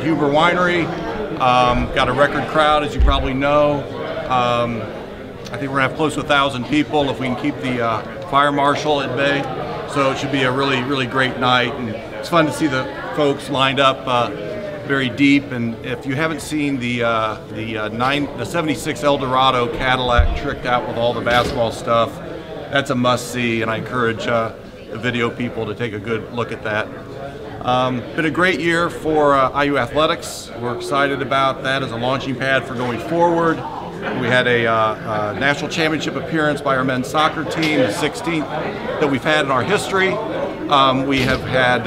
Huber Winery. Got a record crowd, as you probably know. I think we're gonna have close to 1,000 people if we can keep the fire marshal at bay. So it should be a really great night, and it's fun to see the folks lined up very deep. And if you haven't seen the 76 Eldorado Cadillac tricked out with all the basketball stuff, that's a must-see, and I encourage the video people to take a good look at that. Been a great year for IU Athletics. We're excited about that as a launching pad for going forward. We had a national championship appearance by our men's soccer team, the 16th that we've had in our history. We have had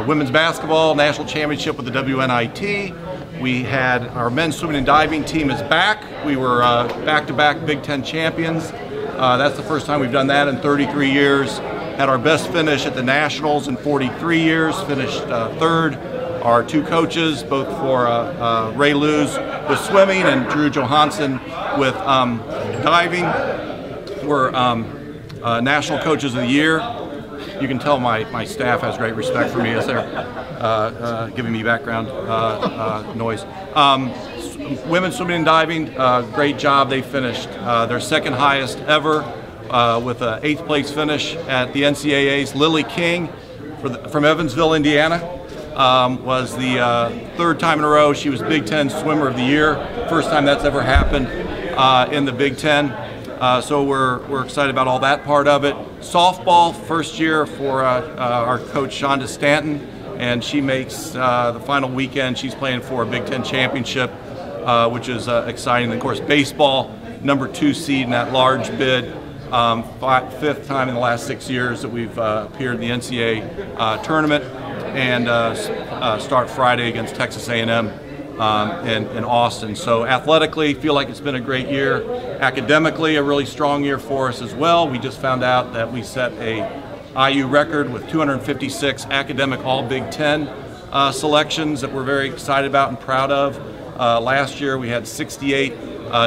women's basketball national championship with the WNIT. We had our men's swimming and diving team is back. We were back-to-back Big Ten champions. That's the first time we've done that in 33 years. Had our best finish at the Nationals in 43 years, finished third. Our two coaches, both for Ray Luz with swimming and Drew Johansson with diving, were National Coaches of the Year. You can tell my staff has great respect for me as they're giving me background noise. Women's swimming and diving, great job. They finished their second highest ever with an 8th place finish at the NCAA's. Lily King from Evansville, Indiana. Was the 3rd time in a row she was Big Ten Swimmer of the Year. First time that's ever happened in the Big Ten. So we're excited about all that part of it. Softball, first year for our coach Shonda Stanton, and she makes the final weekend. She's playing for a Big Ten championship, which is exciting. And of course, baseball, number 2 seed in that large bid. 5th time in the last 6 years that we've appeared in the NCAA tournament. And start Friday against Texas A&M in Austin. So athletically, feel like it's been a great year. Academically, a really strong year for us as well. We just found out that we set a IU record with 256 academic all Big Ten selections that we're very excited about and proud of. Last year we had 68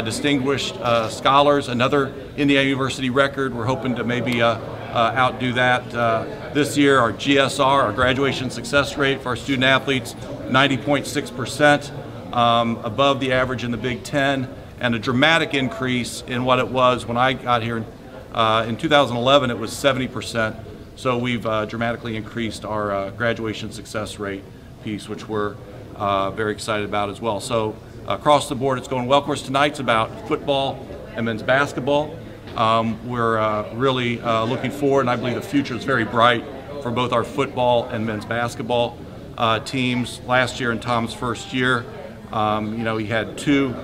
distinguished scholars, another Indiana University record. We're hoping to maybe outdo that this year. Our GSR, our graduation success rate for our student athletes, 90.6%, above the average in the Big Ten, and a dramatic increase in what it was when I got here in 2011. It was 70%. So we've dramatically increased our graduation success rate piece, which we're very excited about as well. So across the board, it's going well. Of course, tonight's about football and men's basketball. We're really looking forward, and I believe the future is very bright for both our football and men's basketball teams. Last year in Tom's first year, he had 2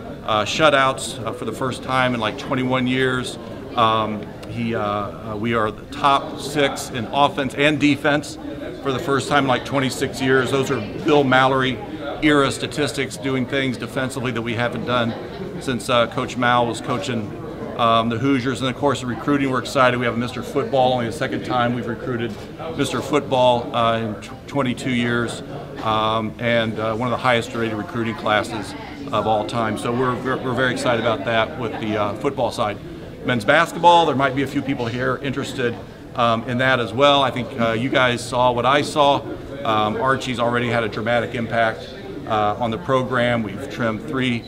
shutouts for the first time in like 21 years. We are the top 6 in offense and defense for the first time in like 26 years. Those are Bill Mallory era statistics, doing things defensively that we haven't done since Coach Mal was coaching the Hoosiers. And of course, the recruiting, we're excited. We have Mr. Football, only the 2nd time we've recruited Mr. Football in 22 years, and one of the highest rated recruiting classes of all time. So we're very excited about that with the football side. Men's basketball, there might be a few people here interested in that as well. I think you guys saw what I saw. Archie's already had a dramatic impact on the program. We've trimmed 3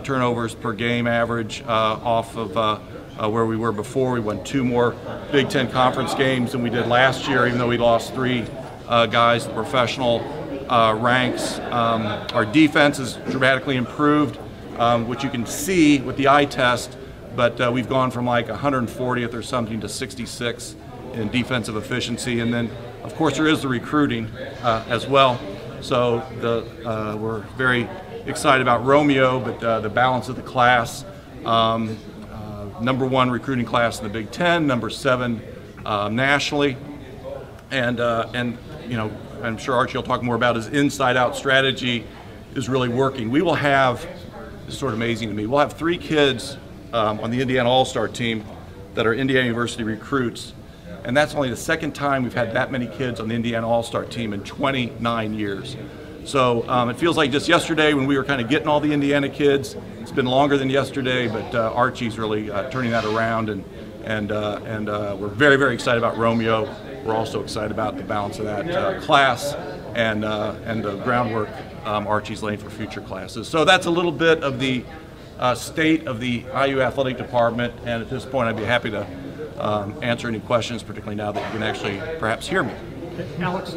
turnovers per game average off of where we were before. We won 2 more Big Ten conference games than we did last year, even though we lost 3 guys to professional ranks. Our defense has dramatically improved, which you can see with the eye test, but we've gone from like 140th or something to 66 in defensive efficiency. And then, of course, there is the recruiting as well. So we're very excited about Romeo, but the balance of the class, number 1 recruiting class in the Big Ten, number 7 nationally, and I'm sure Archie will talk more about his inside-out strategy is really working. We will have, it's sort of amazing to me, we'll have 3 kids on the Indiana All-Star team that are Indiana University recruits, and that's only the 2nd time we've had that many kids on the Indiana All-Star team in 29 years. So it feels like just yesterday when we were kind of getting all the Indiana kids. It's been longer than yesterday, but Archie's really turning that around, and we're very excited about Romeo. We're also excited about the balance of that class and the groundwork Archie's laying for future classes. So that's a little bit of the state of the IU athletic department, and at this point I'd be happy to answer any questions, particularly now that you can actually perhaps hear me. Alex,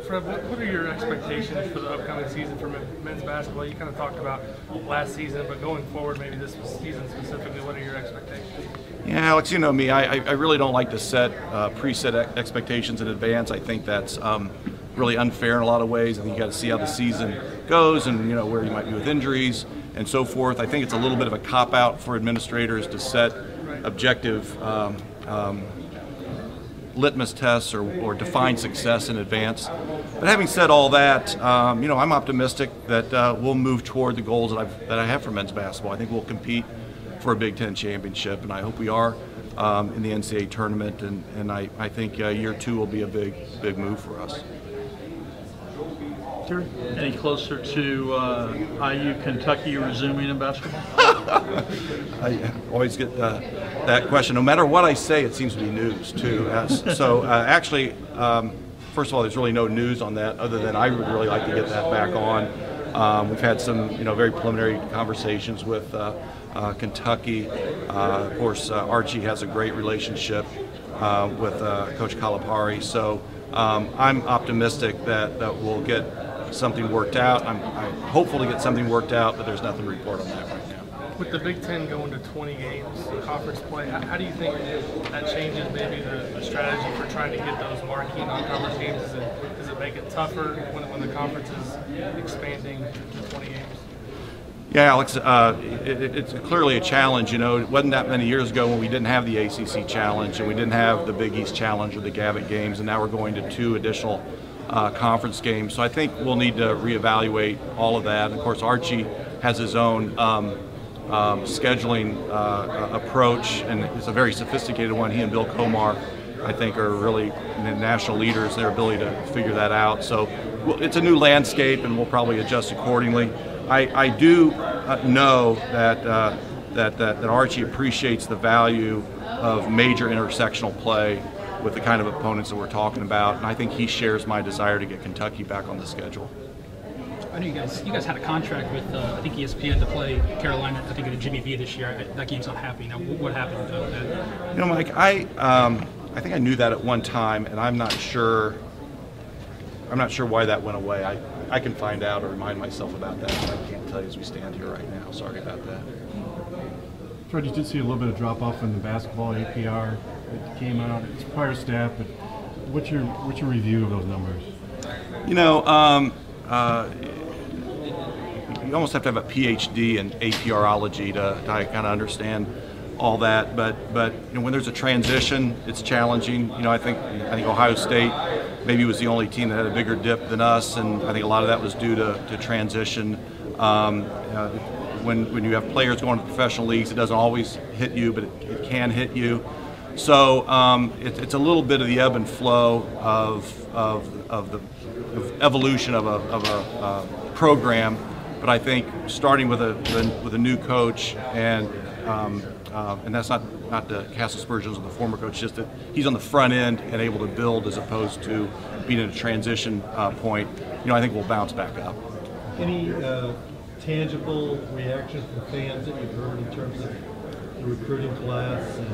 Fred, what are your expectations for the upcoming season for men's basketball? You kind of talked about last season, but going forward, maybe this season specifically, what are your expectations? Yeah, Alex, you know me. I really don't like to set preset expectations in advance. I think that's really unfair in a lot of ways. I think you got to see how the season goes, and where you might be with injuries and so forth. I think it's a little bit of a cop-out for administrators to set objective litmus tests or define success in advance. But having said all that, I'm optimistic that we'll move toward the goals that I have for men's basketball. I think we'll compete for a Big Ten championship, and I hope we are in the NCAA tournament. And I think year 2 will be a big move for us. Any closer to IU Kentucky resuming in basketball? I always get that question. No matter what I say, it seems to be news too. So actually, first of all, there's really no news on that other than I would really like to get that back on. We've had some very preliminary conversations with Kentucky. Of course, Archie has a great relationship with Coach Calipari. So I'm optimistic that we'll get something worked out. I'm hopeful to get something worked out, but there's nothing to report on that right now. With the Big Ten going to 20 games in conference play, how do you think that changes maybe the strategy for trying to get those marquee non-conference games? Does it make it tougher when the conference is expanding to 20 games? Yeah, Alex, it's clearly a challenge. It wasn't that many years ago when we didn't have the ACC Challenge and we didn't have the Big East Challenge or the Gavitt Games, and now we're going to 2 additional conference games. So I think we'll need to reevaluate all of that. And of course, Archie has his own scheduling approach, and it's a very sophisticated one. He and Bill Komar, I think, are really national leaders in their ability to figure that out. So it's a new landscape, and we'll probably adjust accordingly. I do know that Archie appreciates the value of major intersectional play with the kind of opponents that we're talking about, and I think he shares my desire to get Kentucky back on the schedule. I know you guys had a contract with I think ESPN to play Carolina, I think at a Jimmy V this year. That game's not happening now. What happened with that? Mike, I think I knew that at one time, and I'm not sure why that went away. I can find out or remind myself about that, but I can't tell you as we stand here right now. Sorry about that. Fred, you did see a little bit of drop off in the basketball APR. It came out. It's prior staff, but what's your review of those numbers? You almost have to have a PhD in APRology to kind of understand all that. But when there's a transition, it's challenging. I think Ohio State maybe was the only team that had a bigger dip than us, and I think a lot of that was due to transition. When you have players going to professional leagues, it doesn't always hit you, but it can hit you. So it's a little bit of the ebb and flow of the evolution of a program. But I think starting with a new coach, and that's not to cast aspersions on the former coach, just that he's on the front end and able to build as opposed to being at a transition point. I think we'll bounce back up. Any tangible reaction from fans that you've heard in terms of the recruiting class and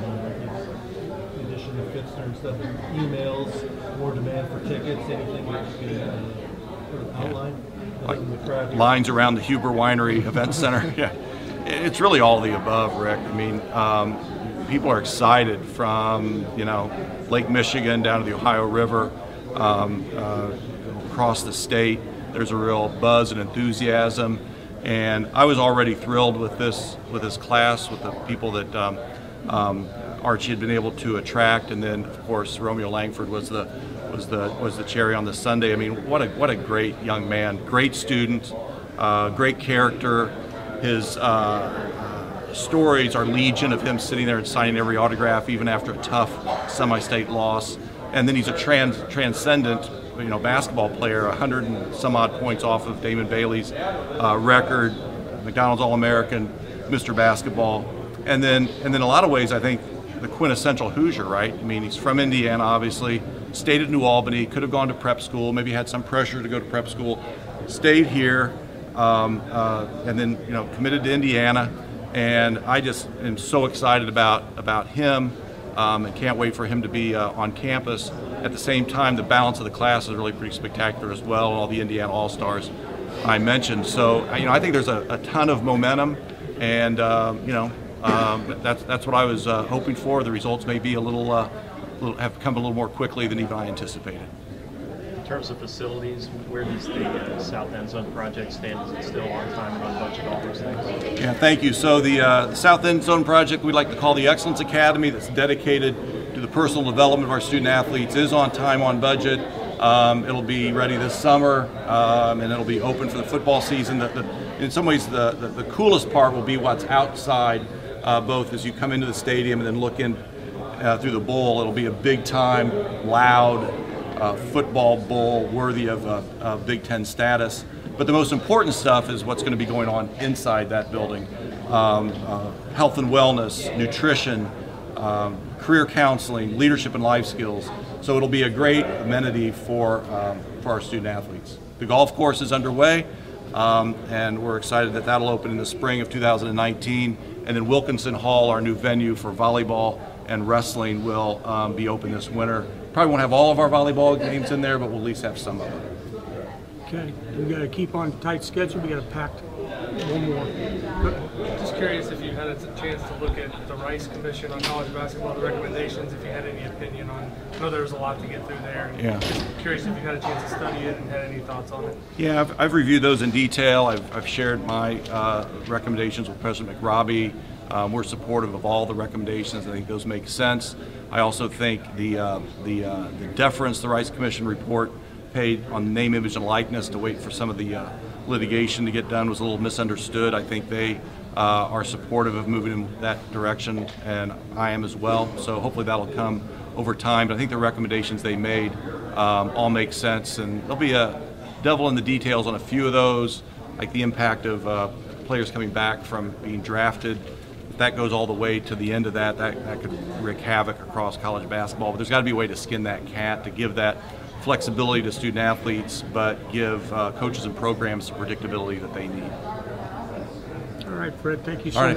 the addition of Fitzner and stuff? Emails, more demand for tickets, anything that you can sort of outline? Like lines around the Huber Winery Event Center. Yeah, it's really all of the above, Rick. I mean, people are excited from Lake Michigan down to the Ohio River, across the state. There's a real buzz and enthusiasm, and I was already thrilled with this class, with the people that Archie had been able to attract, and then of course Romeo Langford was the cherry on the sundae. I mean, what a great young man, great student, great character. His stories are legion of him sitting there and signing every autograph, even after a tough semi-state loss. And then he's a transcendent, basketball player, 100 and some odd points off of Damon Bailey's record, McDonald's All-American, Mr. Basketball, and then in a lot of ways, I think the quintessential Hoosier, right? I mean, he's from Indiana, obviously, stayed at New Albany, could have gone to prep school, maybe had some pressure to go to prep school, stayed here, and then committed to Indiana. And I just am so excited about him, and can't wait for him to be on campus. At the same time, the balance of the class is really pretty spectacular as well, all the Indiana All-Stars I mentioned. So I think there's a ton of momentum, and that's what I was hoping for. The results may be have come a little more quickly than even I anticipated. In terms of facilities, where does the South End Zone project stand? Is it still on time and on budget, all those things? Yeah, thank you. So the South End Zone project, we like to call the Excellence Academy, that's dedicated to the personal development of our student athletes, is on time, on budget. It'll be ready this summer, and it'll be open for the football season. In some ways, the coolest part will be what's outside, both as you come into the stadium and then look in through the bowl. It'll be a big-time, loud football bowl worthy of Big Ten status. But the most important stuff is what's going to be going on inside that building. Health and wellness, nutrition, career counseling, leadership and life skills. So it'll be a great amenity for our student athletes. The golf course is underway, and we're excited that that'll open in the spring of 2019. And then Wilkinson Hall, our new venue for volleyball and wrestling, will be open this winter. Probably won't have all of our volleyball games in there, but we'll at least have some of them. Okay, we got to keep on tight schedule. We got to pack one more. Just curious if you had a chance to look at the Rice Commission on college basketball, the recommendations, if you had any opinion on. I know there was a lot to get through there. Yeah. Just curious if you had a chance to study it and had any thoughts on it. Yeah, I've reviewed those in detail. I've shared my recommendations with President McRobbie. We're supportive of all the recommendations. I think those make sense. I also think the deference the Rice Commission report paid on name, image, and likeness to wait for some of the litigation to get done was a little misunderstood. I think they are supportive of moving in that direction, and I am as well. So hopefully that'll come over time. But I think the recommendations they made all make sense, and there'll be a devil in the details on a few of those, like the impact of players coming back from being drafted. If that goes all the way to the end of that could wreak havoc across college basketball. But there's got to be a way to skin that cat, to give that flexibility to student athletes, but give coaches and programs the predictability that they need. All right, Fred, thank you so much.